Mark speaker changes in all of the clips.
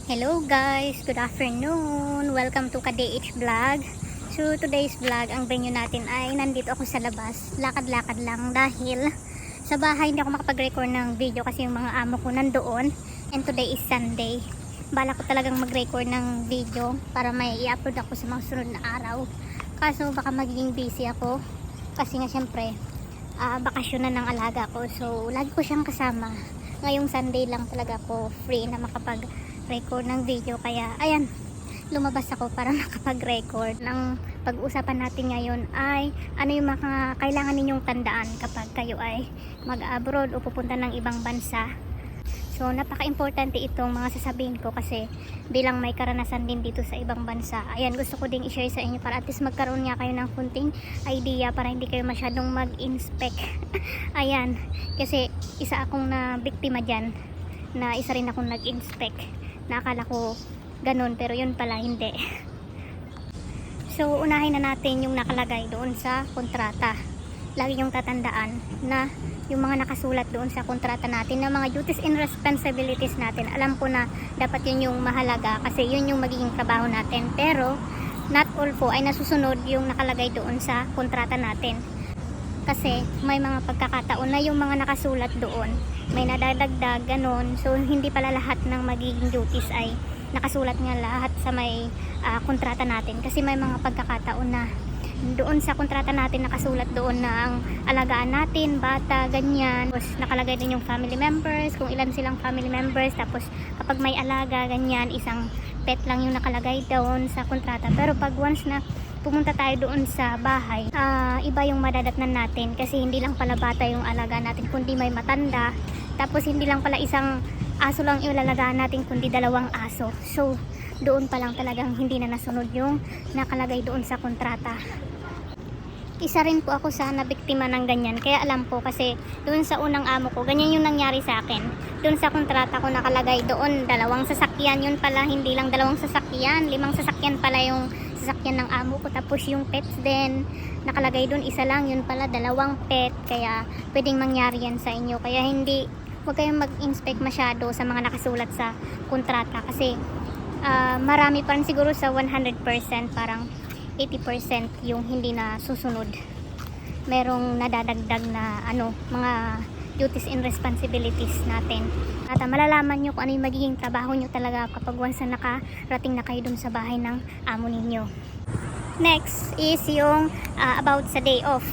Speaker 1: Hello guys, good afternoon. Welcome to KDH Vlog. So today's vlog, ang venue natin ay nandito ako sa labas. Lakad-lakad lang dahil sa bahay hindi ako makapag-record ng video kasi yung mga amo ko nandoon. And today is Sunday. Bala ko talagang mag-record ng video para may i-upload ako sa mga sunod na araw. Kaso baka magiging busy ako kasi nga syempre bakasyon na ng alaga ko. So lagi ko siyang kasama. Ngayong Sunday lang talaga ako free na makapag-record ng video, kaya ayan, lumabas ako para makapag-record. Ng pag-uusapan natin ngayon ay ano yung mga kailangan ninyong tandaan kapag kayo ay mag-abroad o pupunta ng ibang bansa. So napaka-importante itong mga sasabihin ko kasi bilang may karanasan din dito sa ibang bansa, ayan, gusto ko ding i-share sa inyo para at least magkaroon nga kayo ng kunting idea para hindi kayo masyadong mag-inspect. Ayan, kasi isa akong na biktima dyan, na isa rin akong nag-inspect na akala ko ganun pero yun pala hindi. So unahin na natin yung nakalagay doon sa kontrata. Lagi yung tatandaan na yung mga nakasulat doon sa kontrata natin na mga duties and responsibilities natin, alam ko na dapat yun yung mahalaga kasi yun yung magiging trabaho natin, pero not all po ay nasusunod yung nakalagay doon sa kontrata natin. Kasi may mga pagkakataon na yung mga nakasulat doon may nadadagdag ganon, so hindi pala lahat ng magiging duties ay nakasulat nga lahat sa may kontrata natin, kasi may mga pagkakataon na doon sa kontrata natin nakasulat doon na ang alagaan natin, bata, ganyan. Tapos nakalagay din yung family members, kung ilan silang family members. Tapos kapag may alaga, ganyan, isang pet lang yung nakalagay doon sa kontrata. Pero pag once na pumunta tayo doon sa bahay, iba yung madadatnan natin. Kasi hindi lang pala bata yung alaga natin, kundi may matanda. Tapos hindi lang pala isang aso lang yung ilalagaan natin, kundi dalawang aso. So doon pa lang talagang hindi na nasunod yung nakalagay doon sa kontrata. Isa rin po ako sa nabiktima ng ganyan, kaya alam po kasi doon sa unang amo ko ganyan yung nangyari sa akin. Doon sa kontrata ko nakalagay doon dalawang sasakyan, yun pala hindi lang dalawang sasakyan, 5 sasakyan pala yung sasakyan ng amo ko. Tapos yung pets din nakalagay doon isa lang, yun pala 2 pet. Kaya pwedeng mangyari yan sa inyo, kaya huwag kayong mag-inspect masyado sa mga nakasulat sa kontrata kasi marami pa rin siguro sa 100%, parang 80% yung hindi na susunod. Merong nadadagdag na mga duties and responsibilities natin. At malalaman nyo kung ano yung magiging trabaho nyo talaga kapag once na nakarating na kayo dun sa bahay ng amo ninyo. Next is yung about sa day off.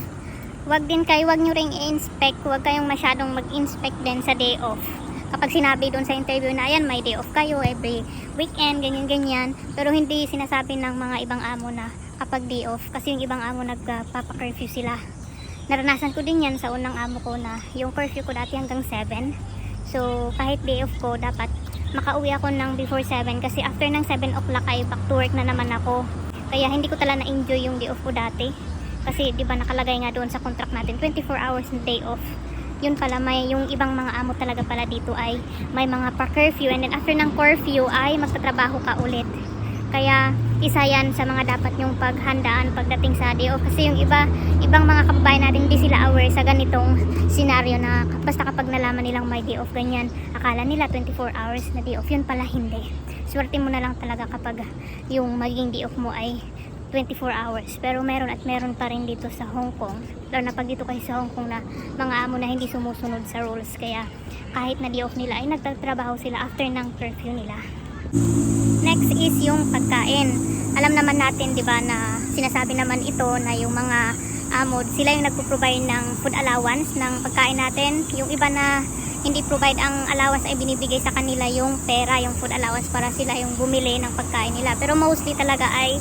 Speaker 1: Wag nyo ring i-inspect, wag kayong masyadong mag-inspect din sa day off. Kapag sinabi doon sa interview na ayan, may day off kayo every weekend, ganyan, pero hindi sinasabi ng mga ibang amo na kapag day off, kasi yung ibang amo nagpapa-curfew sila. Naranasan ko din yan sa unang amo ko na yung curfew ko dati hanggang 7. So kahit day off ko, dapat makauwi ako ng before 7 kasi after ng 7 o'clock ay back to work na naman ako. Kaya hindi ko talaga na-enjoy yung day off ko dati. Kasi di ba nakalagay nga doon sa contract natin 24 hours na day off. Yun pala, may yung ibang mga amo talaga pala dito ay may mga pa-curfew, and then after ng curfew ay magtatrabaho ka ulit. Kaya isa yan sa mga dapat yung paghandaan pagdating sa day off, kasi yung ibang mga kababayan natin hindi sila aware sa ganitong scenario na basta kapag nalaman nilang may day off ganyan, akala nila 24 hours na day off, yun pala hindi. Swerte mo na lang talaga kapag yung magiging day off mo ay 24 hours. Pero meron at meron pa rin dito sa Hong Kong, lalo na pag dito kayo sa Hong Kong, na mga amo na hindi sumusunod sa rules, kaya kahit na day off nila ay nagtatrabaho sila after ng curfew nila. Next is yung pagkain. Alam naman natin, di ba, na sinasabi naman ito na yung mga amo, sila yung nagpo-provide ng food allowance ng pagkain natin. Yung iba na hindi provide ang allowance ay binibigay sa kanila yung pera, yung food allowance, para sila yung bumili ng pagkain nila. Pero mostly talaga ay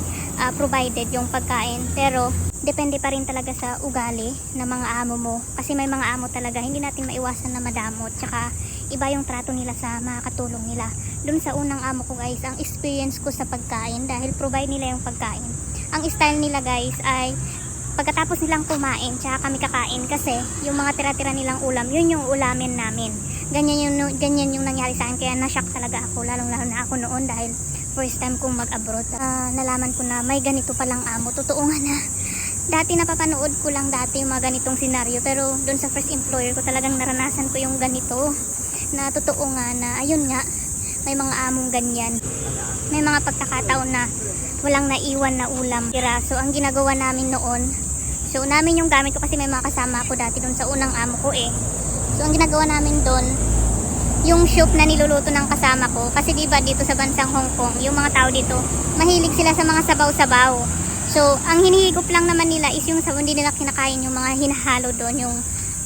Speaker 1: provided yung pagkain. Pero depende pa rin talaga sa ugali ng mga amo mo. Kasi may mga amo talaga hindi natin maiwasan na madamot. Tsaka iba yung trato nila sa mga katulong nila. Doon sa unang amo ko guys, ang experience ko sa pagkain, dahil provide nila yung pagkain, ang style nila guys ay pagkatapos nilang kumain tsaka kami kakain, kasi yung mga tira-tira nilang ulam, yun yung ulamin namin. Ganyan yung nangyari sa akin, kaya na-shock talaga ako, lalong lalo na ako noon dahil first time kong mag-abroad. Nalaman ko na may ganito palang amo. Totoo nga na dati napapanood ko lang dati yung mga ganitong senaryo, pero doon sa first employer ko talagang naranasan ko yung ganito, na totoo nga na ayun nga, may mga among ganyan. May mga pagkakataon na walang naiwan na ulam. So ang ginagawa namin noon, so namin yung gamit ko kasi may mga kasama ako dati doon sa unang amo ko eh. So ang ginagawa namin doon, yung soup na niluluto ng kasama ko, kasi diba dito sa bansang Hong Kong, yung mga tao dito, mahilig sila sa mga sabaw-sabaw. So ang hinihigop lang naman nila is yung sabaw, hindi nila kinakain yung mga hinahalo doon, yung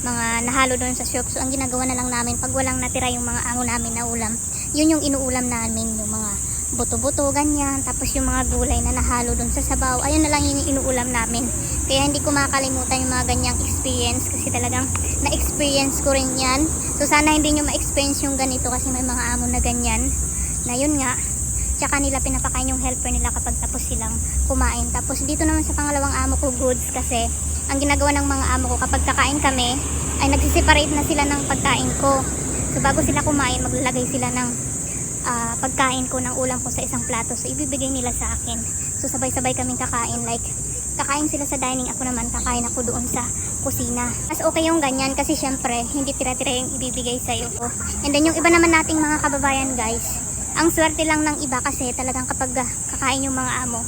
Speaker 1: mga nahalo doon sa soup. So ang ginagawa na lang namin, pag walang natira yung mga amo namin na ulam, yun yung inuulam namin, yung mga buto-buto, ganyan. Tapos yung mga gulay na nahalo doon sa sabaw, ayun na lang yung inuulam namin. Kaya hindi ko makakalimutan yung mga ganyang experience kasi talagang na-experience ko rin yan. So sana hindi nyo ma-experience yung ganito kasi may mga amo na ganyan. Na yun nga, tsaka nila pinapakain yung helper nila kapag tapos silang kumain. Tapos dito naman sa pangalawang amo ko, goods, kasi ang ginagawa ng mga amo ko kapag kakain kami, ay nagsiseparate na sila ng pagkain ko. So bago sila kumain, maglalagay sila ng pagkain ko, ng ulam ko sa isang plato. So ibibigay nila sa akin. So sabay-sabay kaming kakain, like kakain sila sa dining, ako naman kakain ako doon sa kusina. Mas okay yung ganyan kasi syempre hindi tira-tira yung ibibigay sa'yo. And then yung iba naman nating mga kababayan guys, ang swerte lang ng iba kasi talagang kapag kakain yung mga amo,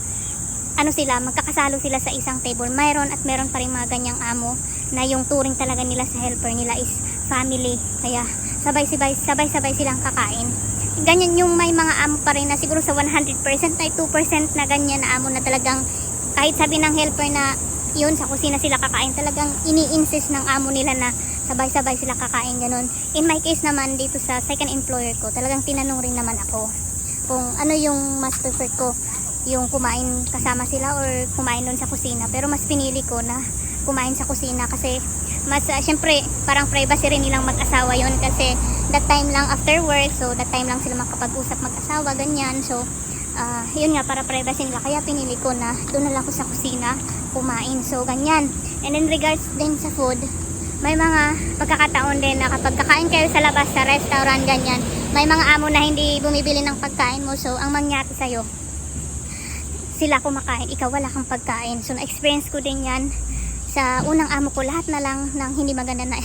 Speaker 1: ano sila, magkakasalo sila sa isang table. Mayroon at meron pa rin mga ganyang amo na yung turing talaga nila sa helper nila is family. Kaya sabay-sabay silang kakain. Ganyan yung may mga amo pa rin na siguro sa 100% ay 2% na ganyan na amo na talagang kahit sabi ng helper na yun sa kusina sila kakain, talagang ini-insist ng amo nila na sabay-sabay sila kakain, ganun. In my case naman dito sa second employer ko, talagang tinanong rin naman ako kung ano yung mas prefer ko, yung kumain kasama sila or kumain doon sa kusina. Pero mas pinili ko na kumain sa kusina kasi mas syempre parang privacy rin nilang mag-asawa yon kasi that time lang after work, so that time lang sila makapag-usap mag-asawa, ganyan. So yun nga, para privacy nila, kaya pinili ko na doon na lang ako sa kusina kumain. So ganyan. And in regards din sa food, may mga pagkakataon din na kapag kakain kayo sa labas sa restaurant, ganyan, may mga amo na hindi bumibili ng pagkain mo. So ang mangyari sa'yo, sila kumakain, ikaw wala kang pagkain. So na-experience ko din yan sa unang amo ko. Lahat na lang ng hindi maganda na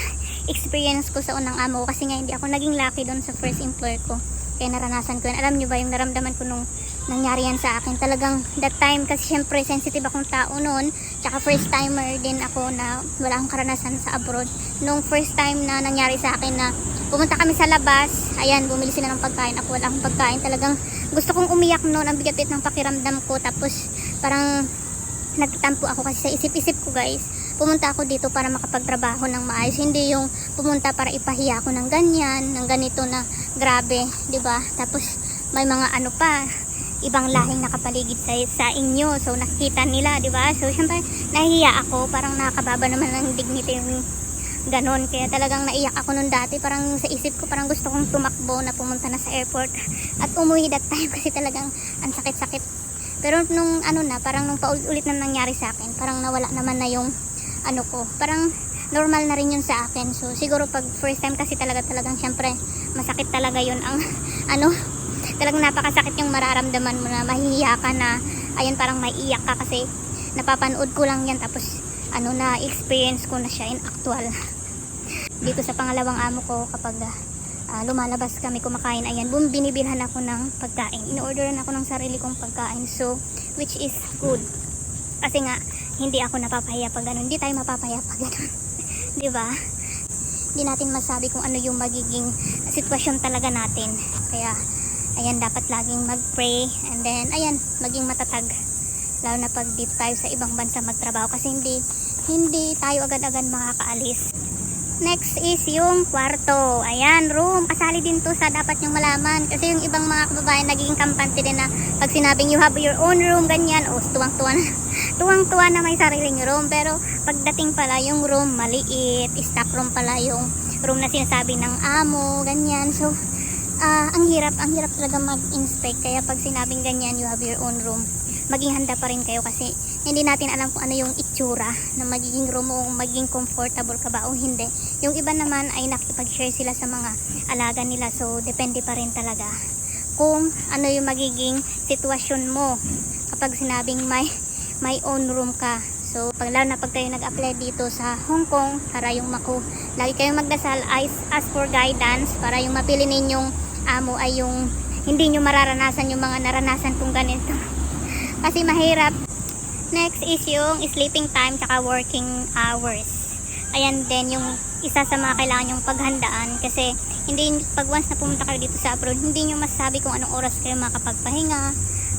Speaker 1: experience ko sa unang amo ko kasi nga hindi ako naging lucky doon sa first employer ko. Kaya naranasan ko yan. Alam nyo ba yung naramdaman ko nung nangyari yan sa akin? Talagang that time kasi syempre sensitive akong tao noon, tsaka first timer din ako na wala akong karanasan sa abroad. Nung first time na nangyari sa akin na pumunta kami sa labas, ayan, bumili sila ng pagkain, ako wala akong pagkain. Talagang gusto kong umiyak noon, ang bigat ng pakiramdam ko. Tapos parang nagtatampo ako kasi sa isip-isip ko guys, pumunta ako dito para makapagtrabaho ng maayos, hindi yung pumunta para ipahiya ako ng ganyan, ng ganito na grabe, 'di ba? Tapos may mga ano pa, ibang lahing nakapaligid sa inyo, so nakikita nila, 'di ba? So syempre nahihiya ako, parang nakakababa naman ng dignity yung ganon. Kaya talagang naiyak ako nung dati, parang sa isip ko parang gusto kong tumakbo na pumunta na sa airport at umuwi that time kasi talagang ang sakit-sakit. Pero nung ano na, parang nung paulit-ulit na nangyari sa akin, parang nawala naman na yung ano ko, parang normal na rin yun sa akin. So siguro pag first time kasi talagang syempre masakit talaga yun ang ano, talagang napakasakit yung mararamdaman mo na mahihiya ka na, ayun, parang maiiyak ka kasi napapanood ko lang yan, tapos ano, na experience ko na siya in actual. Dito sa pangalawang amo ko, kapag lumalabas kami kumakain, ayan, binibilhan ako ng pagkain, in-orderan ako ng sarili kong pagkain, so which is good kasi nga hindi ako napapahiya pag ganun, hindi tayo mapapahiya pag ganun. Diba? Hindi natin masabi kung ano yung magiging sitwasyon talaga natin, kaya ayan, dapat laging mag-pray and then ayan, maging matatag, lalo na pag dito tayo sa ibang bansa magtrabaho kasi hindi tayo agad-agad makakaalis. Next is yung kwarto. Ayan, room. Kasali din to sa dapat yung malaman. Kasi yung ibang mga kababayan nagiging kampante din na pag sinabing you have your own room, ganyan, o tuwang-tuwa na. Tuwang-tuwa na may sariling room. Pero pagdating pala yung room, maliit. Stock room pala yung room na sinasabi ng amo, ganyan. So, ang hirap talaga mag-inspect. Kaya pag sinabing ganyan, you have your own room, maging handa pa rin kayo kasi hindi natin alam kung ano yung itsura na magiging room o magiging comfortable ka ba o hindi. Yung iba naman ay nakipag-share sila sa mga alaga nila, so depende pa rin talaga kung ano yung magiging sitwasyon mo kapag sinabing may own room ka. So lalo na pag kayo nag-apply dito sa Hong Kong, para yung lagi kayong magdasal, ask for guidance para yung mapili ninyong amo ay yung hindi nyo mararanasan yung mga naranasan kong ganito. Kasi mahirap. Next is yung sleeping time tsaka working hours. Ayan din yung isa sa mga kailangan yung paghandaan, kasi hindi, pag once na pumunta kayo dito sa abroad, hindi nyo masasabi kung anong oras kayo makapagpahinga,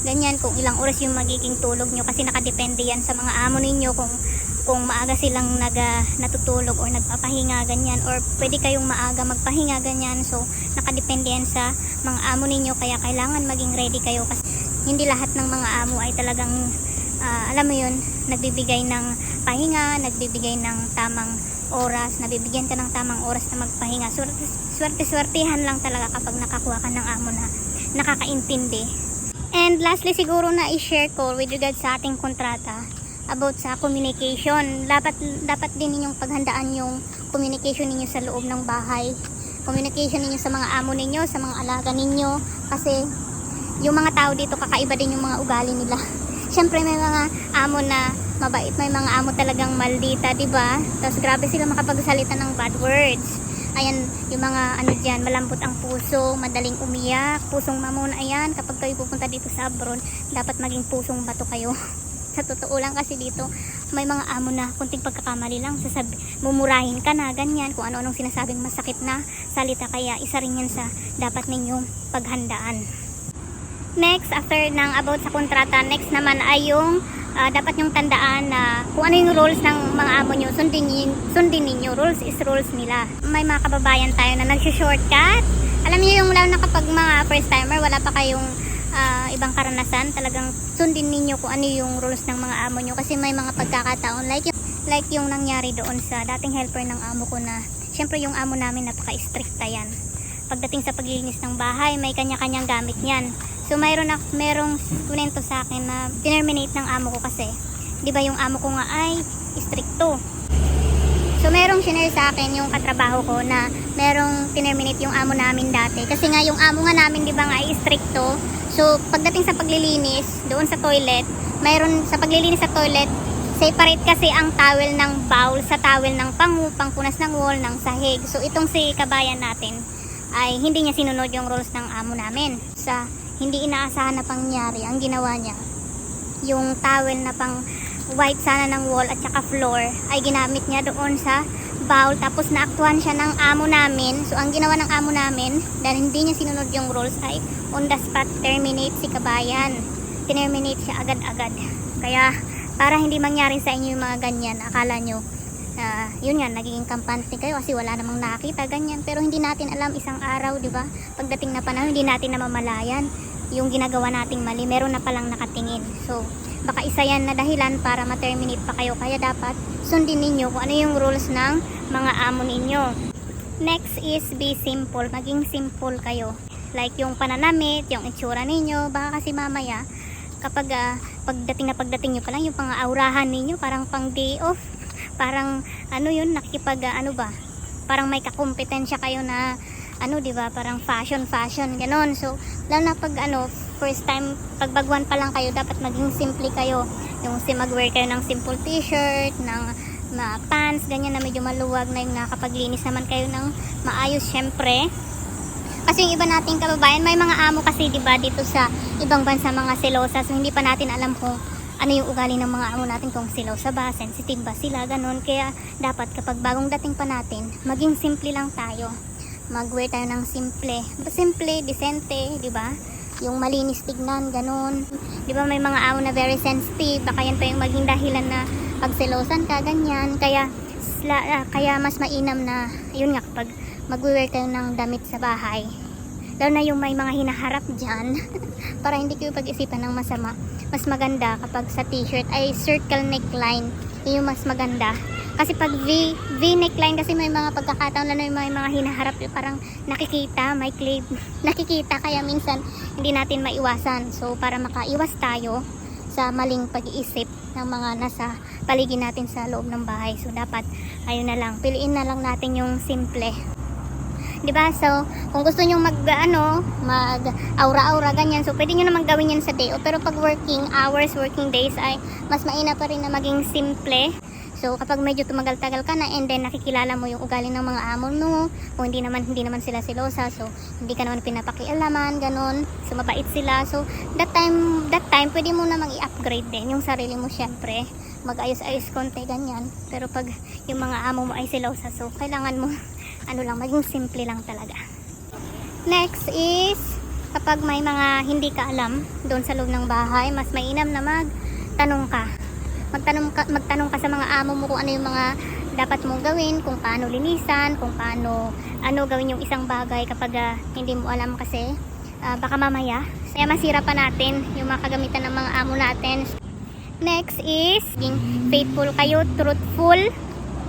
Speaker 1: ganyan, kung ilang oras yung magiging tulog nyo, kasi nakadepende yan sa mga amo ninyo kung maaga silang natutulog or nagpapahinga, ganyan, or pwede kayong maaga magpahinga, ganyan. So nakadepende yan sa mga amo ninyo, kaya kailangan maging ready kayo, kasi hindi lahat ng mga amo ay talagang alam mo yun, nagbibigay ng pahinga, nagbibigay ng tamang oras, nabibigyan ka ng tamang oras na magpahinga. Swerte-swertihan lang talaga kapag nakakuha ka ng amo na nakakaintindi. And lastly, siguro na i-share ko with regards sa ating kontrata about sa communication. Dapat din ninyong paghandaan yung communication ninyo sa loob ng bahay, communication ninyo sa mga amo ninyo, sa mga alaga ninyo, kasi yung mga tao dito kakaiba din yung mga ugali nila. Syempre may mga amo na mabait, may mga amo talagang maldita, diba? Tapos grabe sila makapagsalita ng bad words. Ayan, yung mga ano dyan, malambot ang puso, madaling umiyak, pusong mamon. Ayan, kapag kayo pupunta dito sa abroad, dapat maging pusong bato kayo. Sa totoo lang, kasi dito may mga amo na kunting pagkakamali lang, mumurahin ka na, ganyan, kung ano-anong sinasabing masakit na salita. Kaya isa rin yan sa dapat ninyong paghandaan. Next, after ng about sa kontrata, next naman ay yung dapat yung tandaan na kung ano yung rules ng mga amo nyo, sundin ninyo. Rules is rules nila. May mga kababayan tayo na nag-shortcut. Alam niyo yung lalo na kapag mga first timer, wala pa kayong ibang karanasan, talagang sundin ninyo kung ano yung rules ng mga amo nyo, kasi may mga pagkakataon like yung nangyari doon sa dating helper ng amo ko, na syempre yung amo namin napaka-stricta yan. Pagdating sa paglilinis ng bahay, may kanya-kanyang gamit yan. So merong kunento sa akin na terminate ng amo ko, kasi 'di ba yung amo ko nga ay stricto. So merong shinare sa akin yung katrabaho ko na merong terminate yung amo namin dati, kasi nga yung amo nga namin 'di ba nga ay stricto. So pagdating sa paglilinis doon sa toilet, mayroon sa paglilinis sa toilet, separate kasi ang towel ng bowl sa towel ng pangpunas ng wall, ng sahig. So itong si kabayan natin ay hindi niya sinunod yung rules ng amo namin. Sa hindi inaasahan na pangyari, ang ginawa niya, yung towel na pang white sana ng wall at saka floor ay ginamit niya doon sa bowl, tapos naaktuhan siya ng amo namin. So ang ginawa ng amo namin, dahil hindi niya sinunod yung rules, ay on the spot terminate si kabayan. Terminate siya agad-agad. Kaya para hindi mangyari sa inyo yung mga ganyan, akala nyo yun nga, nagiging kampante kayo kasi wala namang nakita, ganyan. Pero hindi natin alam, isang araw, di ba, pagdating na panahon, hindi natin namamalayan yung ginagawa nating mali, meron na palang nakatingin. So baka isa yan na dahilan para ma-terminate pa kayo. Kaya dapat sundin ninyo kung ano yung rules ng mga amo ninyo. Next is be simple. Maging simple kayo, like yung pananamit, yung itsura ninyo. Baka kasi mamaya kapag pagdating nyo pa lang, yung pang-aurahan ninyo parang pang day off, parang ano yun, parang may kakompetensya kayo na di ba, parang fashion ganon. So lalo na pag first time, pagbaguhan pa lang kayo, dapat maging simple kayo. Yung mag-wear kayo ng simple t-shirt, ng pants, ganyan na medyo maluwag na, yung nakapaglinis naman kayo ng maayos, syempre. Kasi yung iba nating kababayan, may mga amo kasi, di ba, dito sa ibang bansa, mga selosa. So hindi pa natin alam kung ano yung ugali ng mga amo natin, kung selosa ba, sensitive ba sila, ganun. Kaya dapat kapag bagong dating pa natin, maging simple lang tayo. Mag-wear tayo ng simple, decente, di ba? Yung malinis tignan, ganun. Di ba may mga amo na very sensitive, baka yan pa yung maging dahilan na pagselosan ka, ganyan. Kaya mas mainam na, yun nga, kapag mag-wear kayo ng damit sa bahay, lalo na yung may mga hinaharap dyan, para hindi kayo pag-isipan ng masama, mas maganda kapag sa t-shirt ay circle neckline, yun yung mas maganda. Kasi pag V neckline, kasi may mga pagkakataon na may mga hinaharap, parang nakikita, may clip, nakikita, kaya minsan hindi natin maiwasan. So para makaiwas tayo sa maling pag-iisip ng mga nasa paligid natin sa loob ng bahay, so dapat ayun na lang, piliin na lang natin yung simple. Diba? So, kung gusto nyo mag-aura-aura, ganyan, so pwede nyo naman gawin yan sa day. Pero pag working hours, working days, ay mas mainam pa rin na maging simple. So kapag medyo tumagal-tagal ka na and then nakikilala mo yung ugali ng mga amo mo, kung hindi naman sila silosa, so hindi ka naman pinapakialaman, ganun. So mabait sila. So that time pwede mo namang i-upgrade din yung sarili mo, syempre. Mag-ayos-ayos konti, ganyan. Pero pag yung mga amo mo ay silosa, so kailangan mo maging simple lang talaga. Next is kapag may mga hindi ka alam doon sa loob ng bahay, mas mainam na magtanong ka. Magtanong ka sa mga amo mo kung ano yung mga dapat mong gawin, kung paano linisan, kung paano gawin yung isang bagay kapag hindi mo alam, kasi baka mamaya kaya masira pa natin yung mga kagamitan ng mga amo natin. Next is being faithful kayo, truthful,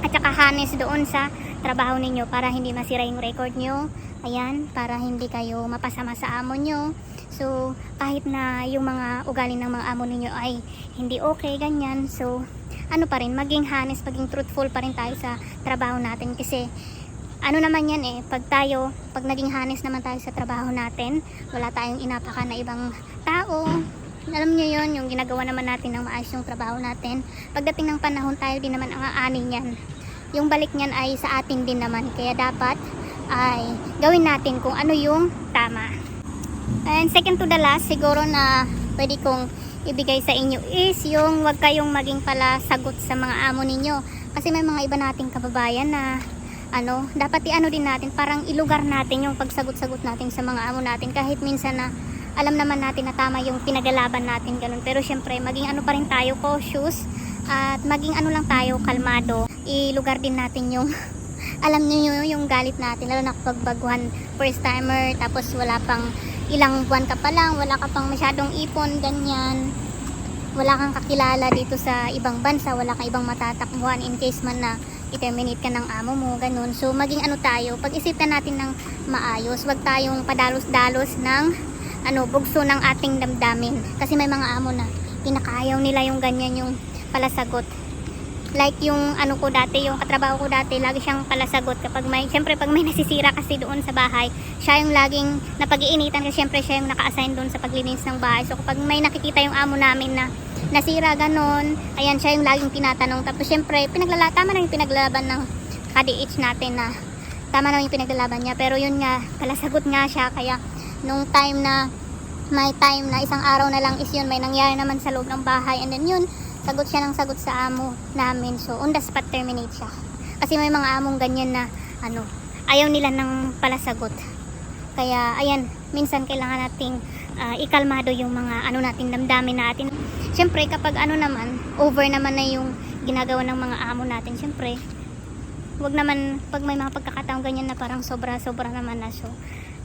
Speaker 1: at saka honest doon sa trabaho ninyo para hindi masira yung record nyo. Ayan, para hindi kayo mapasama sa amo nyo. So, kahit na yung mga ugali ng mga amo ninyo ay hindi okay, ganyan. So, pa rin, maging honest, maging truthful pa rin tayo sa trabaho natin. Kasi, naman yan pag naging honest naman tayo sa trabaho natin, wala tayong inapakan na ibang tao. Alam nyo yun, yung ginagawa naman natin ng maayos yung trabaho natin. Pagdating ng panahon, tayo din naman ang aani niyan. Yung balik niyan ay sa atin din naman. Kaya dapat ay gawin natin kung ano yung tama. And second to the last, siguro na pwede kong ibigay sa inyo is yung wag kayong maging pala sagot sa mga amo ninyo. Kasi may mga iba nating kababayan na dapat din natin, parang ilugar natin yung pagsagot-sagot natin sa mga amo natin, kahit minsan na alam naman natin na tama yung pinaglalaban natin, ganun. Pero syempre maging pa rin tayo cautious at maging lang tayo kalmado. Ilugar din natin yung alam niyo yung galit natin, lalo na kapag baguhan, first timer, tapos wala pang ilang buwan ka pa lang, wala ka pang masyadong ipon, ganyan, wala kang kakilala dito sa ibang bansa, wala kang ibang matatakbuhan in case man na i-terminate ka ng amo mo, ganun. So maging tayo, pag-isipan natin ng maayos, wag tayong padalos-dalos ng bugso ng ating damdamin, kasi may mga amo na pinakayaw nila yung ganyan, yung palasagot. Like yung ko dati, yung katrabaho ko dati, lagi siyang palasagot kapag syempre pag may nasisira kasi doon sa bahay, siya yung laging napag-iinitan kasi syempre siya yung naka-assign doon sa paglinis ng bahay. So kapag may nakikita yung amo namin na nasira ganon, ayan, siya yung laging tinatanong. Tapos syempre tama na yung pinaglalaban ng KDH natin, na tama na yung pinaglalaban niya, pero yun nga, palasagot nga siya. Kaya nung may time na isang araw na lang is yun, may nangyari naman sa loob ng bahay, and then yun, sagot siya ng sagot sa amo namin. So on the spot terminate siya, kasi may mga among ganyan na ayaw nila ng palasagot. Kaya ayan, minsan kailangan nating ikalmado yung mga natin, damdamin natin. Syempre kapag naman over naman na yung ginagawa ng mga amo natin, syempre wag naman, pag may mga pagkakataong ganyan na parang sobra naman na, so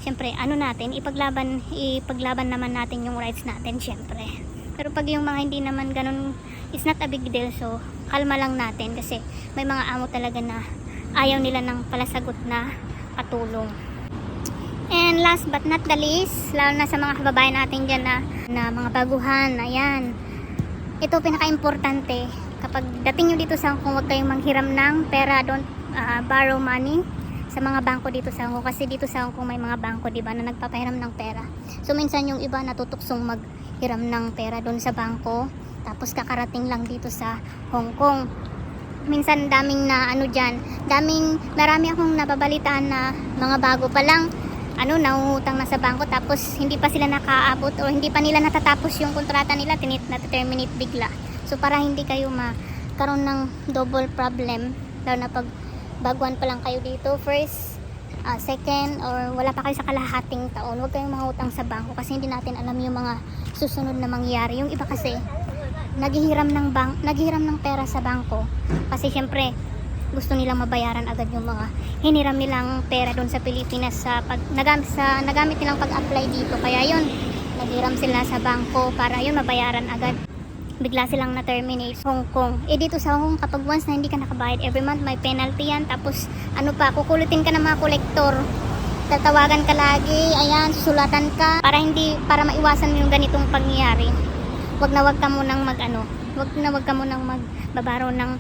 Speaker 1: syempre natin, ipaglaban naman natin yung rights natin, syempre. Pero pag yung mga hindi naman ganun, it's not a big deal, so kalma lang natin, kasi may mga amo talaga na ayaw nila ng palasagot na katulong. And last but not the least, lalo na sa mga kababayan natin dyan na mga baguhan, ayan, ito pinaka-importante, kapag dating nyo dito sa Hong Kong, huwag kayong manghiram ng pera, don't borrow money sa mga bangko dito sa Hong Kong, kasi dito sa Hong Kong may mga bangko, diba, na nagpapahiram ng pera. So minsan yung iba natutuksong maghiram ng pera doon sa bangko, tapos kakarating lang dito sa Hong Kong. Minsan daming marami akong napabalitaan na mga bago pa lang nangungutang na sa bangko, tapos hindi pa sila nakaabot o hindi pa nila natatapos yung kontrata nila, na-terminate bigla. So para hindi kayo magkaroon ng double problem, lalo na pag baguhan pa lang kayo dito, first, second, or wala pa kayo sa kalahating taon, huwag kayong mangutang sa bangko, kasi hindi natin alam yung mga susunod na mangyari. Yung iba kasi naghihiram ng pera sa bangko kasi syempre gusto nilang mabayaran agad yung mga hiniram nilang pera doon sa Pilipinas sa nagamit nilang pag-apply dito. Kaya yun, naghiram sila sa bangko para yun mabayaran agad. Bigla silang na-terminate. Hong Kong, dito sa Hong Kong, kapag once na hindi ka nakabayad every month, may penalty yan. Tapos kukulutin ka ng mga kolektor, tatawagan ka lagi, ayan, susulatan ka para maiwasan yung ganitong pangyayari. Wag ka munang magbabaro ng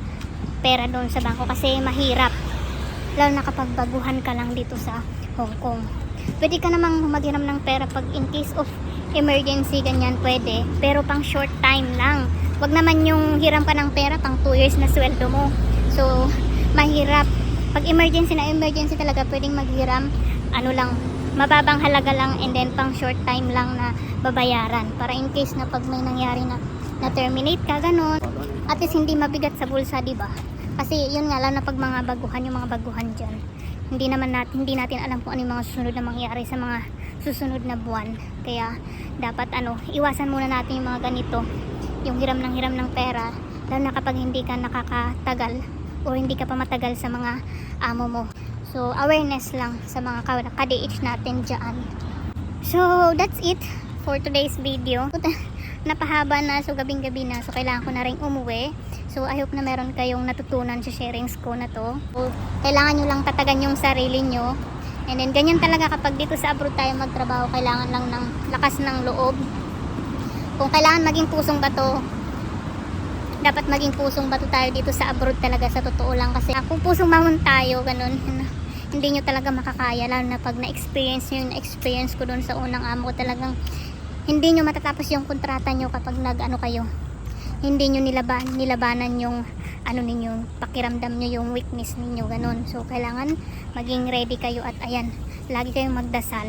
Speaker 1: pera doon sa bangko, kasi mahirap, lalo na kapag baguhan ka lang dito sa Hong Kong. Pwede ka namang maghiram ng pera pag in case of emergency, ganyan, pwede, pero pang short time lang. Wag naman yung hiram ka ng pera pang 2 years na sweldo mo. So mahirap pag emergency na emergency talaga, pwedeng maghiram ano lang, mababang halaga lang, and then pang short time lang na babayaran para in case na pag may nangyari na terminate ka ganun, at least hindi mabigat sa bulsa, di ba? Kasi yun nga, lalo na pag mga baguhan, yung mga baguhan dyan, hindi natin alam kung ano yung mga susunod na mangyari sa mga susunod na buwan. Kaya dapat iwasan muna natin yung mga ganito, yung hiram ng pera, lalo na kapag hindi ka nakakatagal o hindi ka pa matagal sa mga amo mo. So awareness lang sa mga ka-DH natin dyan. So that's it for today's video. Napahaba na, so gabing gabi na, so kailangan ko na rin umuwi. So I hope na meron kayong natutunan sa sharings ko na to. So, kailangan nyo lang tatagan yung sarili nyo, and then ganyan talaga kapag dito sa abroad tayo magtrabaho, kailangan lang ng lakas ng loob. Kung kailangan maging pusong bato, dapat maging pusong bato tayo dito sa abroad talaga, sa totoo lang. Kasi kung pusong mamon tayo, ganun, hindi nyo talaga makakaya, lalo na pag na-experience nyo yung experience ko doon sa unang amo ko. Talagang hindi nyo matatapos yung kontrata nyo kapag kayo, hindi nyo nilabanan yung ninyo, pakiramdam nyo yung weakness ninyo, ganun. So kailangan maging ready kayo, at ayan, lagi kayong magdasal.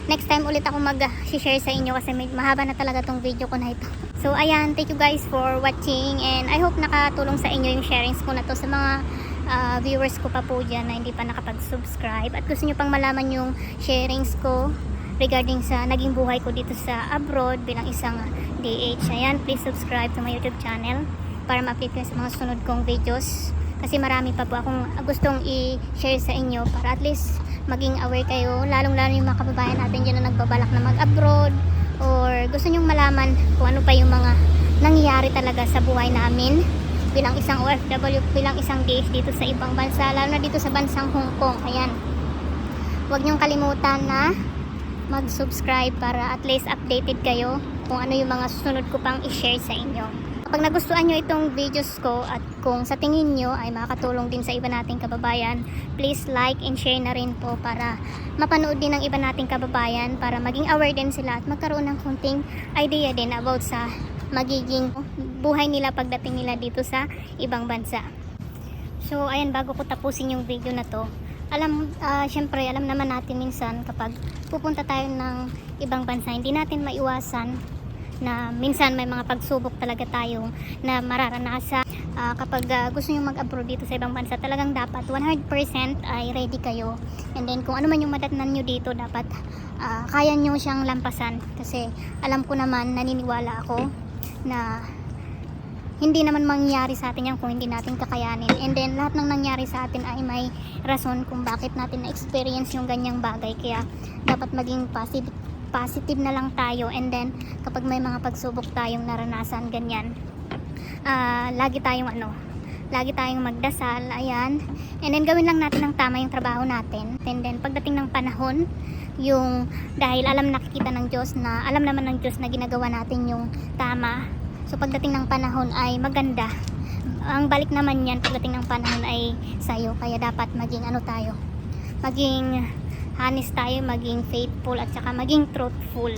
Speaker 1: Next time ulit ako mag-share sa inyo kasi mahaba na talaga tong video ko na ito. So ayan, thank you guys for watching, and I hope nakatulong sa inyo yung sharings ko na to sa mga viewers ko pa po dyan na hindi pa nakapag-subscribe, at gusto nyo pang malaman yung sharings ko regarding sa naging buhay ko dito sa abroad bilang isang DH. Ayan, please subscribe to my YouTube channel para ma-update kayo sa mga sunod kong videos, kasi marami pa po akong gustong i-share sa inyo para at least maging aware kayo, lalong-lalo yung mga kababayan natin dyan na nagbabalak na mag-abroad, or gusto nyong malaman kung ano pa yung mga nangyayari talaga sa buhay namin bilang isang OFW, bilang isang DH dito sa ibang bansa, lalo na dito sa bansang Hong Kong. Ayan, huwag nyong kalimutan na mag-subscribe para at least updated kayo kung ano yung mga susunod ko pang i-share sa inyo. Kapag nagustuhan nyo itong videos ko, at kung sa tingin nyo ay makakatulong din sa iba nating kababayan, please like and share na rin po para mapanood din ng iba nating kababayan, para maging aware din sila at magkaroon ng konting idea din about sa magiging buhay nila pagdating nila dito sa ibang bansa. So ayan, bago ko tapusin yung video na to, syempre alam naman natin minsan kapag pupunta tayo ng ibang bansa, hindi natin maiwasan na minsan may mga pagsubok talaga tayo na mararanasan. Kapag gusto nyo mag-abroad dito sa ibang bansa, talagang dapat 100% ay ready kayo, and then kung ano man yung madatnan nyo dito, dapat kaya nyo siyang lampasan, kasi alam ko naman, naniniwala ako na hindi naman mangyayari sa atin yan kung hindi natin kakayanin, and then lahat ng nangyari sa atin ay may rason kung bakit natin na-experience yung ganyang bagay. Kaya dapat maging positive na lang tayo, and then kapag may mga pagsubok tayong naranasan ganyan, lagi tayong magdasal, ayan, and then gawin lang natin ng tama yung trabaho natin, and then pagdating ng panahon, dahil alam ng Diyos na ginagawa natin yung tama, so pagdating ng panahon ay maganda. Ang balik naman yan pagdating ng panahon ay sayo. Kaya dapat maging maging honest tayo, maging faithful, at saka maging truthful.